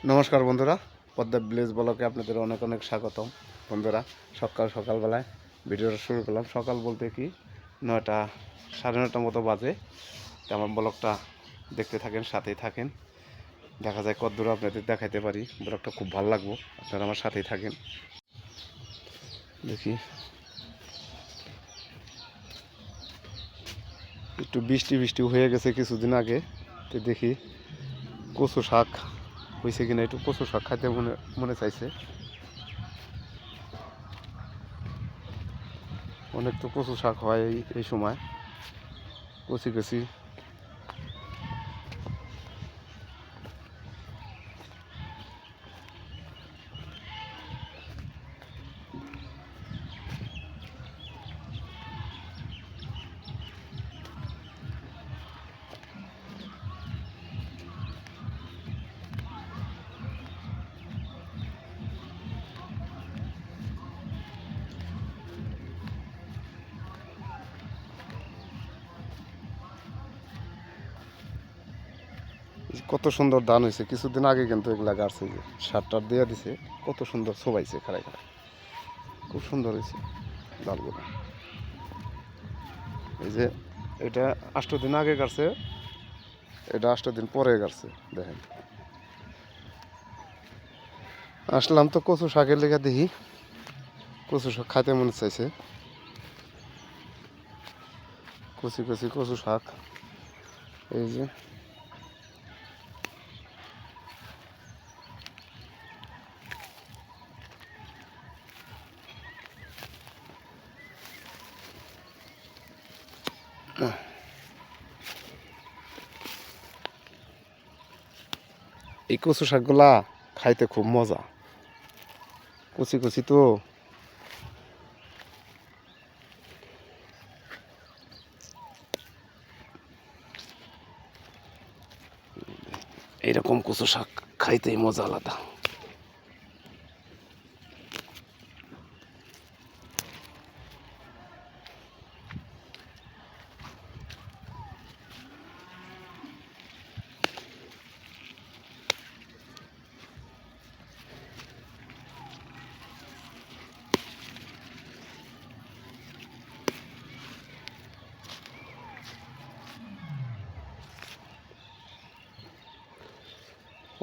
নমস্কার বন্ধুরা, পদ্মা ভিলেজ ব্লগে আপনাদের অনেক অনেক স্বাগতম। বন্ধুরা, সকালবেলায় ভিডিওটা শুরু করলাম। সকাল বলতে কি 9টা, 9:30 মতো বাজে। তো আমার ব্লগটা দেখতে থাকেন, সাথেই থাকেন। দেখা যায় কতদূর আপনাদের দেখাইতে পারি। ব্লগটা খুব ভালো লাগবো, আপনারা আমার সাথেই থাকেন। দেখি একটু বৃষ্টি হয়ে গেছে কিছুদিন আগে। তো দেখি কচু শাক হয়েছে কিনা, একটু কচু শাক খাইতে মনে চাইছে। অনেক তো কচু শাক হয় এই সময়, কচি কচি। কত সুন্দর ধান হয়েছে কিছুদিন আগে, কিন্তু এগুলা গাছে যে সার টার দিয়ে দিছে, কত সুন্দর সবাইছে খাড়াই খাড়াই, খুব সুন্দর হয়েছে ধানগুলো। এই যে এটা 8 দিন আগে গাছে, এটা 8 দিন পরে গাছে। দেখেন, আসলাম তো কচু শাকের লেগে, দেখি কচু শাক খাইতে মনে চাইছে। কচি কচি কচু শাক, এই যে এই কচু শাকগুলা খাইতে খুব মজা, কচি কচি তো। এইরকম কচু শাক খাইতেই মজা আলাদা।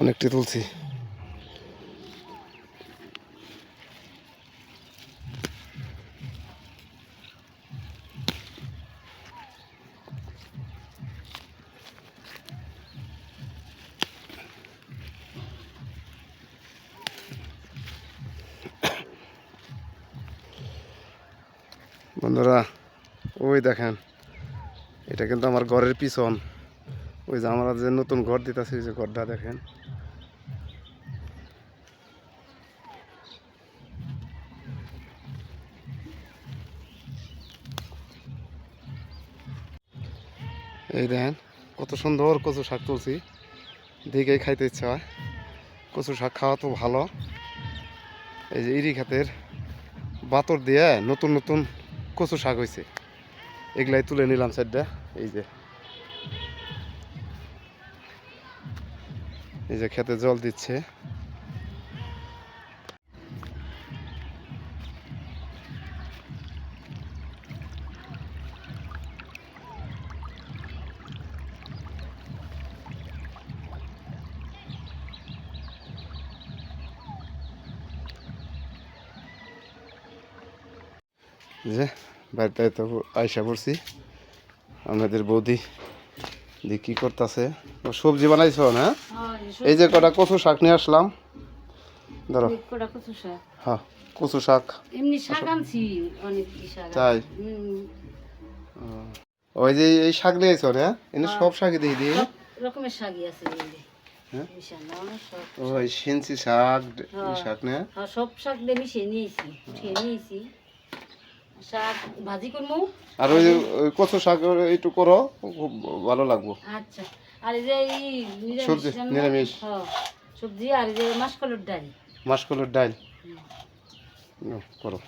অনেকটি তুলছি। বন্ধুরা, ওই দেখেন, এটা কিন্তু আমার ঘরের পিছন। ওই যে আমরা যে নতুন ঘর দিতেছি, যে ঘরটা দেখেন। এই দেখেন কত সুন্দর কচু শাক তুলছি, দেখেই খাইতে ইচ্ছা হয়। কচু শাক খাওয়া তো ভালো। এই যে ইরি খাতের বাতর দিয়ে নতুন নতুন কচু শাক হয়েছে, এগুলাই তুলে নিলাম সাইডটা। এই যে এই যে খেতে জল দিচ্ছে। যে বাড়িতে তো আইসা পড়ছি, আপনাদের বৌদি দিয়ে কি করতেছে। সবজি বানাইছ না? এই যে কটা কচু শাক নিয়ে আসলাম, ধরো। হ্যাঁ, কচু শাক। এমনি শাক আনছি, অনেক শাক তাই? ওই যে এই শাক নিয়েছ না? এনে সব শাকই দিয়ে দিই। সব রকমের শাকই আছে এখানে। হ্যাঁ, ইনশাআল্লাহ অনেক শাক। ওই সিনসি শাক, এই শাক না? হ্যাঁ, সব শাক দিয়ে মিশিয়ে নিয়েছি, উঠিয়ে নিয়েছি। শাক ভাজি করবো। আর ওই ওই কচু শাক একটু করো, খুব ভালো লাগবো। আচ্ছা, আর এই যে এই সবজি নিরামিষ। হ্যাঁ, সবজি, আর এই যে মাসকলাইর ডাল। মাসকলাইর ডাল করো,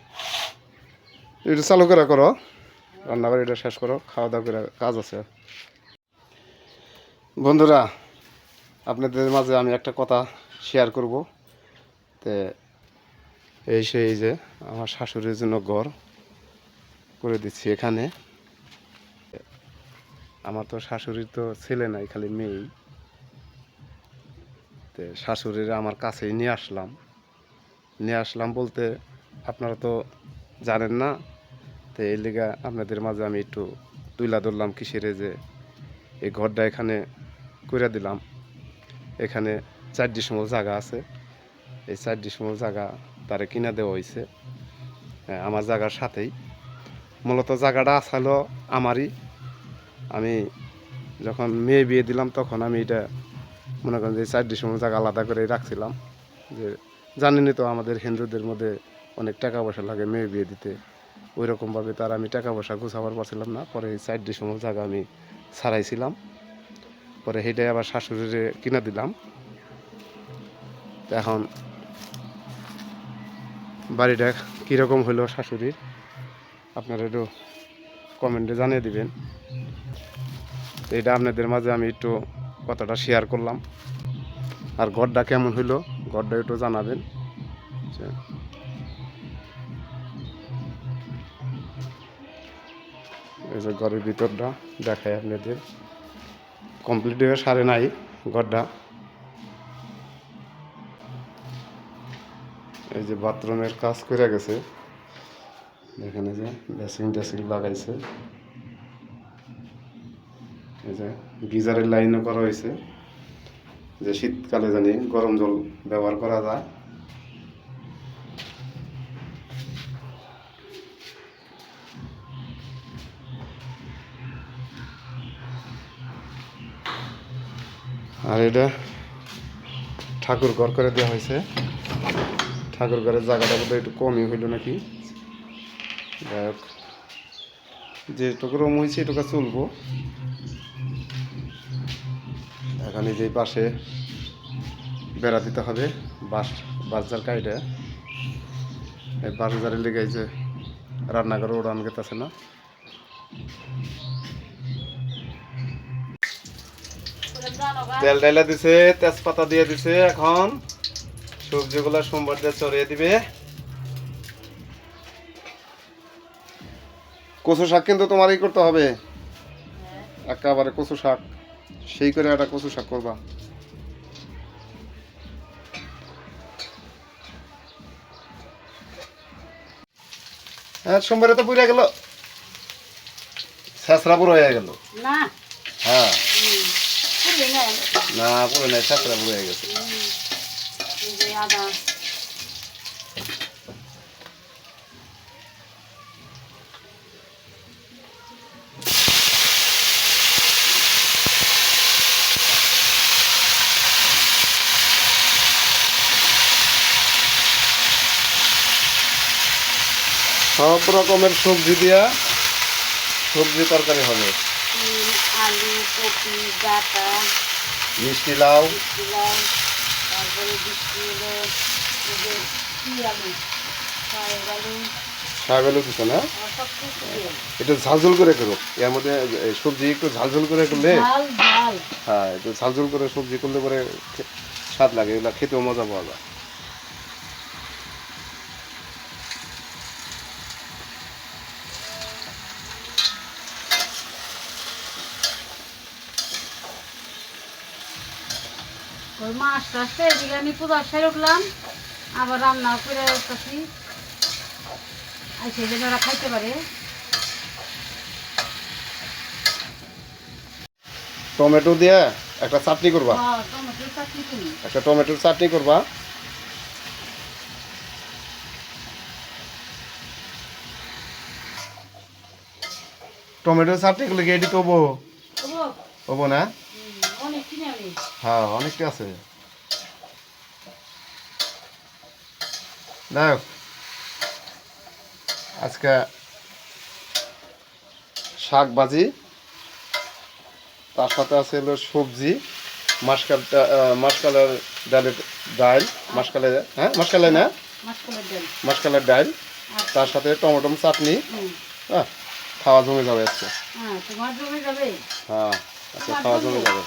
একটু চালু করে করো, রান্না করে এটা শেষ করো, খাওয়া দাওয়া করে কাজ আছে। বন্ধুরা, আপনাদের মাঝে আমি একটা কথা শেয়ার করব। তো এই যে আমার শাশুড়ির জন্য ঘর করে দিচ্ছি এখানে। আমার তো শাশুড়ির তো ছেলে নাই, খালি মেয়েই। তো শাশুড়ির আমার কাছেই নিয়ে আসলাম বলতে আপনারা তো জানেন না। তো এই লিগা আপনাদের মাঝে আমি একটু তুইলা ধরলাম কিসের যে এই ঘরটা এখানে করে দিলাম। এখানে 4 ডিসিমল জায়গা আছে। এই 4 ডিসিমল জায়গা তারে কিনা দেওয়া হয়েছে আমার জায়গার সাথেই। মূলত জায়গাটা আসলো আমারই। আমি যখন মেয়ে বিয়ে দিলাম তখন আমি এটা মনে করেন যে 4 ডিসিমল জায়গা আলাদা করে রাখছিলাম। যে জানেনই তো আমাদের হিন্দুদের মধ্যে অনেক টাকা পয়সা লাগে মেয়ে বিয়ে দিতে। ওই রকমভাবে তার আমি টাকা পয়সা গুছাবার পারছিলাম না। পরে এই 4 ডিসিমল জায়গা আমি ছাড়াইছিলাম। পরে সেটাই আবার শাশুড়িরে কিনা দিলাম। এখন বাড়িটা কীরকম হইলো শাশুড়ির আপনারা একটু কমেন্টে জানিয়ে দিবেন। তো এটা আপনাদের মাঝে আমি একটু কথাটা শেয়ার করলাম। আর ঘরটা কেমন হইলো ঘরটা একটু জানাবেন। এই যে ঘরের ভিতরটা দেখাই আপনাদের, কমপ্লিট হয়ে সারে নাই ঘরটা। এই যে বাথরুমের কাজ করে গেছে, দেখেন এই যে বেসিং লাগাইছে। এই যে গিজারের লাইনও করা হয়েছে, যে শীতকালে জানি গরম জল ব্যবহার করা যায়। আর এটা ঠাকুর ঘর করে দেওয়া হয়েছে। ঠাকুর ঘরের জায়গাটা বোধহয় একটু কমই হইল নাকি। যাই হোক, যেটুকু রুম হয়েছে এটুকু চলবো। এখানে যে পাশে বেড়া দিতে হবে বাসজার কাইডে। এই বাসজারের লেগে যে রান্নাঘরে উড়ান গেতেছে না। তেল ডাইলা দিছে, তেজপাতা দিয়ে দিছে। এখন সবজিগুলো সোমবার দিয়ে চড়িয়ে দিবে। কচু শাক কিন্তু তোমারই করতে হবে একেবারে। কচু শাক সেই করে একটা কচু শাক করবা। হ্যাঁ, সোমবারে তো পুড়ে গেল, ছেঁচড়া পুরো হয়ে গেল। না হ্যাঁ, পুড়ে নাই। না পুরো নাই, ছেঁচড়া পুরো হয়ে গেছে। এই যে আদা, সব রকমের সবজি দিয়া সবজি তরকারি হবে। আলু, কপি, ডাঁটা, মিষ্টি লাউ, লাউ, তারপরে দিচ্ছি হলো এই যে কি আলু, শাক আলু, শাক আলু দিচ্ছে না। আর সব কিছু দিয়ে একটু ঝালঝুল করে করো। এর মধ্যে এই সবজি একটু ঝালঝুল করে করলে, ঝাল ঝাল। হ্যাঁ একটু ঝালঝুল করে সবজি করলে পরে স্বাদ লাগে, এগুলো খেতেও মজা পাওয়া যায়। ওই মাছটা আসতে এদিকে আমি পূজা সেরে উঠলাম, আবার রান্না করে আসতেছি, আর সেই জন্য ওরা খাইতে পারে। টমেটো দিয়ে একটা চাটনি করবা, টমেটোর চাটনি করি। একটা টমেটোর চাটনি করবা। টমেটোর চাটনি করলে কি এটি কবো কবো না? অনেক কিনে আনি। হ্যাঁ, অনেকটা আছে। দেখ আজকে শাক ভাজি, তার সাথে আছে হলো সবজি, মাসকালের ডালের ডাল, মাসকালের, হ্যাঁ মাসকালের না, মাসকলাইর ডাল। মাসকালের ডাল, তার সাথে টমেটো চাটনি। হ্যাঁ, খাওয়া জমে যাবে আজকে। হ্যাঁ, তোমার জমে যাবে। হ্যাঁ, আজকে খাওয়া জমে যাবে।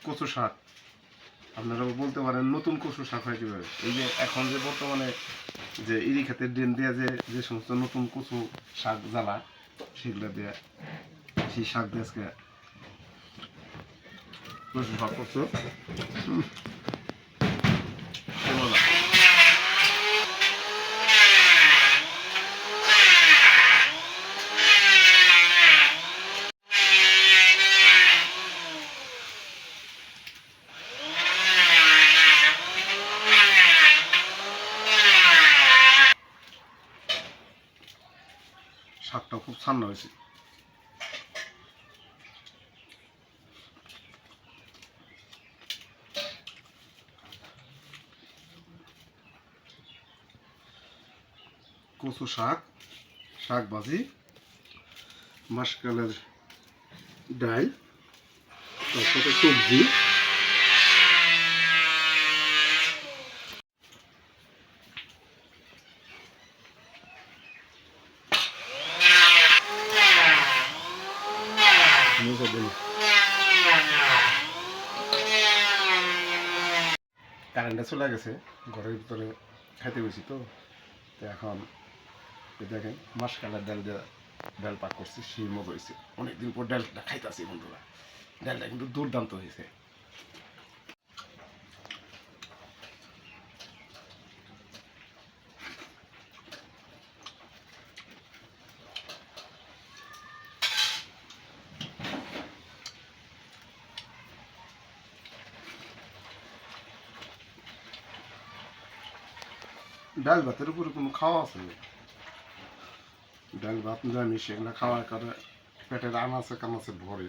কচু শাক, আপনারা বলতে পারেন নতুন কচু শাক হয় কীভাবে? এই যে এখন যে বর্তমানে যে ইরি খাতের ড্রেন দিয়ে যে সমস্ত নতুন কচু শাক জ্বালা, সেগুলো দিয়ে সেই শাক দিয়ে আজকে কচু শাক করছো। শাকটা খুব ছান্না হয়েছে। কচু শাক, শাক ভাজি, মাসকালের ডাল, তার সাথে সবজি, কারেন্টটা চলে গেছে, ঘরের ভিতরে খাইতে গেছি তো এখন দেখেন মাসকালের ডাল দিয়ে ডাল পাক করছি, সেই মতো হয়েছে। অনেকদিন পর ডালটা খাইতেছি বন্ধুরা, ডালটা কিন্তু দুর্দান্ত হয়েছে। ডাল ভাতের উপরে কোনো খাওয়া আছে না, ডাল ভাত নিরামিষ এগুলো খাওয়ার কারণে পেটের আনাচে কানাচে ভরে।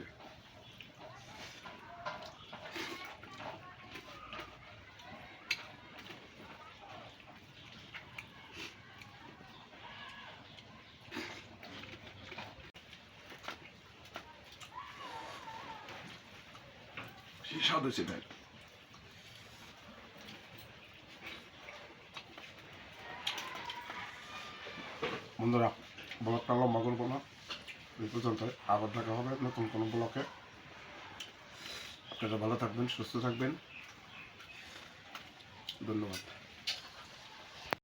সেই স্বাদ হয়েছে ডাল। বন্ধুরা, ব্লগটা লম্বা করবো না, এই পর্যন্ত। আবার দেখা হবে নতুন কোনো ব্লগে। আপনারা ভালো থাকবেন, সুস্থ থাকবেন, ধন্যবাদ।